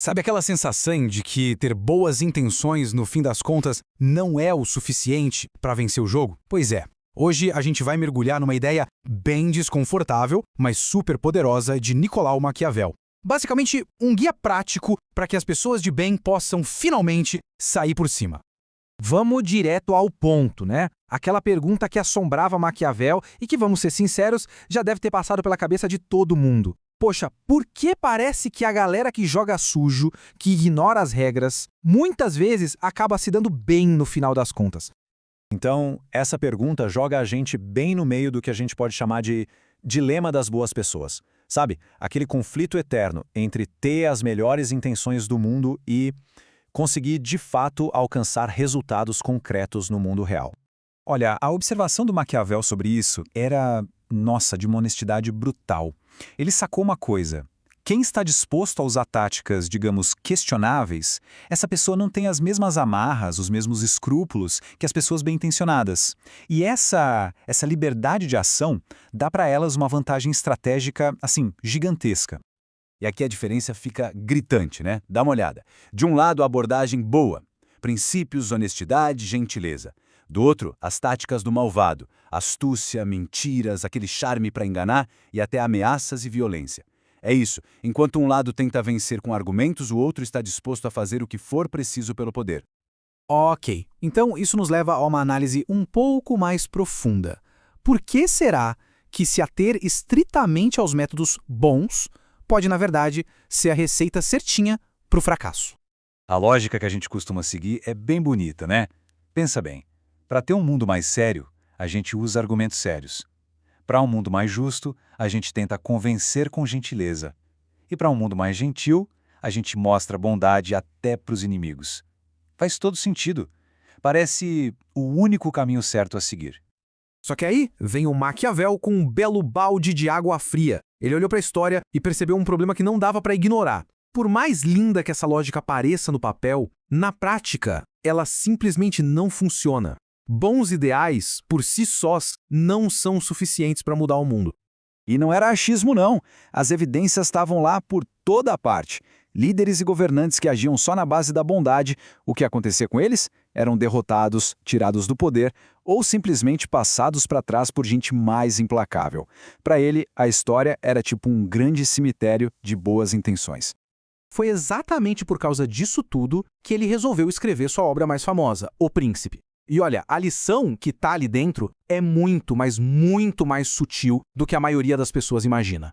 Sabe aquela sensação de que ter boas intenções, no fim das contas, não é o suficiente para vencer o jogo? Pois é. Hoje a gente vai mergulhar numa ideia bem desconfortável, mas super poderosa de Nicolau Maquiavel. Basicamente, um guia prático para que as pessoas de bem possam finalmente sair por cima. Vamos direto ao ponto, né? Aquela pergunta que assombrava Maquiavel e que, vamos ser sinceros, já deve ter passado pela cabeça de todo mundo. Poxa, por que parece que a galera que joga sujo, que ignora as regras, muitas vezes acaba se dando bem no final das contas? Então, essa pergunta joga a gente bem no meio do que a gente pode chamar de dilema das boas pessoas. Sabe? Aquele conflito eterno entre ter as melhores intenções do mundo e conseguir, de fato, alcançar resultados concretos no mundo real. Olha, a observação do Maquiavel sobre isso era, nossa, de uma honestidade brutal. Ele sacou uma coisa. Quem está disposto a usar táticas, digamos, questionáveis, essa pessoa não tem as mesmas amarras, os mesmos escrúpulos que as pessoas bem-intencionadas. E essa liberdade de ação dá para elas uma vantagem estratégica, assim, gigantesca. E aqui a diferença fica gritante, né? Dá uma olhada. De um lado, a abordagem boa. Princípios, honestidade, gentileza. Do outro, as táticas do malvado. Astúcia, mentiras, aquele charme para enganar e até ameaças e violência. É isso. Enquanto um lado tenta vencer com argumentos, o outro está disposto a fazer o que for preciso pelo poder. Ok, então isso nos leva a uma análise um pouco mais profunda. Por que será que se ater estritamente aos métodos bons pode, na verdade, ser a receita certinha para o fracasso? A lógica que a gente costuma seguir é bem bonita, né? Pensa bem. Para ter um mundo mais sério, a gente usa argumentos sérios. Para um mundo mais justo, a gente tenta convencer com gentileza. E para um mundo mais gentil, a gente mostra bondade até para os inimigos. Faz todo sentido. Parece o único caminho certo a seguir. Só que aí vem o Maquiavel com um belo balde de água fria. Ele olhou para a história e percebeu um problema que não dava para ignorar. Por mais linda que essa lógica pareça no papel, na prática, ela simplesmente não funciona. Bons ideais, por si sós, não são suficientes para mudar o mundo. E não era achismo, não. As evidências estavam lá por toda a parte. Líderes e governantes que agiam só na base da bondade, o que acontecia com eles? Eram derrotados, tirados do poder ou simplesmente passados para trás por gente mais implacável. Para ele, a história era tipo um grande cemitério de boas intenções. Foi exatamente por causa disso tudo que ele resolveu escrever sua obra mais famosa, O Príncipe. E olha, a lição que tá ali dentro é muito, mas muito mais sutil do que a maioria das pessoas imagina.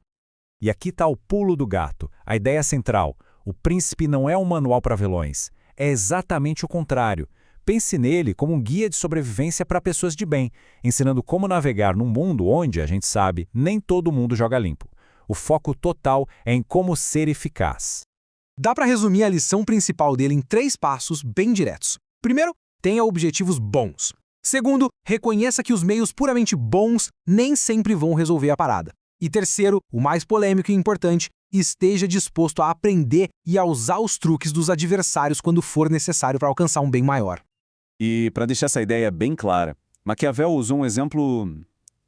E aqui está o pulo do gato, a ideia central. O Príncipe não é um manual para vilões. É exatamente o contrário. Pense nele como um guia de sobrevivência para pessoas de bem, ensinando como navegar num mundo onde, a gente sabe, nem todo mundo joga limpo. O foco total é em como ser eficaz. Dá para resumir a lição principal dele em 3 passos bem diretos. Primeiro, tenha objetivos bons. Segundo, reconheça que os meios puramente bons nem sempre vão resolver a parada. E terceiro, o mais polêmico e importante, esteja disposto a aprender e a usar os truques dos adversários quando for necessário para alcançar um bem maior. E, para deixar essa ideia bem clara, Maquiavel usou um exemplo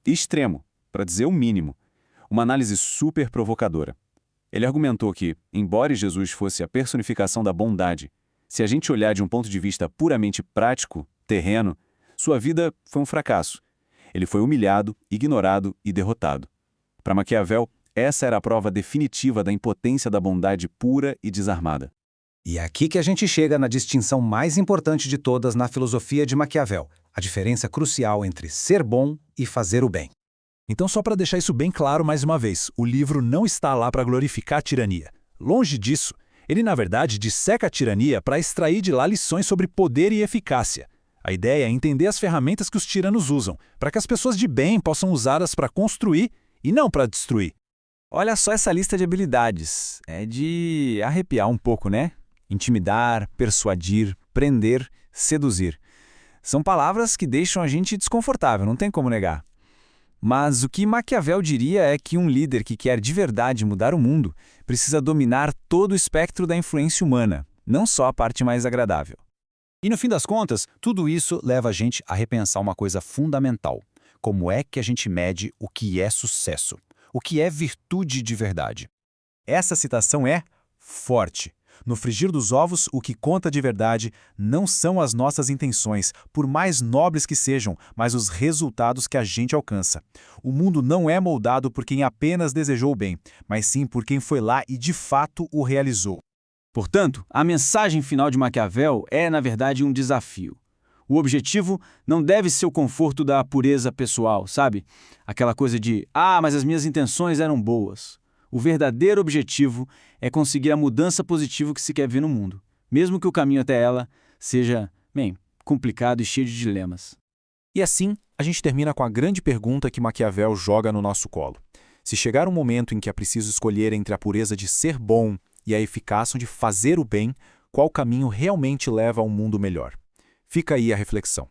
extremo, para dizer o mínimo. Uma análise super provocadora. Ele argumentou que, embora Jesus fosse a personificação da bondade, se a gente olhar de um ponto de vista puramente prático, terreno, sua vida foi um fracasso. Ele foi humilhado, ignorado e derrotado. Para Maquiavel, essa era a prova definitiva da impotência da bondade pura e desarmada. E é aqui que a gente chega na distinção mais importante de todas na filosofia de Maquiavel, a diferença crucial entre ser bom e fazer o bem. Então, só para deixar isso bem claro mais uma vez, o livro não está lá para glorificar a tirania. Longe disso, ele na verdade disseca a tirania para extrair de lá lições sobre poder e eficácia. A ideia é entender as ferramentas que os tiranos usam, para que as pessoas de bem possam usá-las para construir e não para destruir. Olha só essa lista de habilidades. É de arrepiar um pouco, né? Intimidar, persuadir, prender, seduzir. São palavras que deixam a gente desconfortável, não tem como negar. Mas o que Maquiavel diria é que um líder que quer de verdade mudar o mundo precisa dominar todo o espectro da influência humana, não só a parte mais agradável. E no fim das contas, tudo isso leva a gente a repensar uma coisa fundamental. Como é que a gente mede o que é sucesso? O que é virtude de verdade? Essa citação é forte. No frigir dos ovos, o que conta de verdade não são as nossas intenções, por mais nobres que sejam, mas os resultados que a gente alcança. O mundo não é moldado por quem apenas desejou o bem, mas sim por quem foi lá e de fato o realizou. Portanto, a mensagem final de Maquiavel é, na verdade, um desafio. O objetivo não deve ser o conforto da pureza pessoal, sabe? Aquela coisa de, mas as minhas intenções eram boas. O verdadeiro objetivo é conseguir a mudança positiva que se quer ver no mundo, mesmo que o caminho até ela seja, complicado e cheio de dilemas. E assim, a gente termina com a grande pergunta que Maquiavel joga no nosso colo. Se chegar um momento em que é preciso escolher entre a pureza de ser bom e a eficácia de fazer o bem, qual caminho realmente leva a um mundo melhor? Fica aí a reflexão.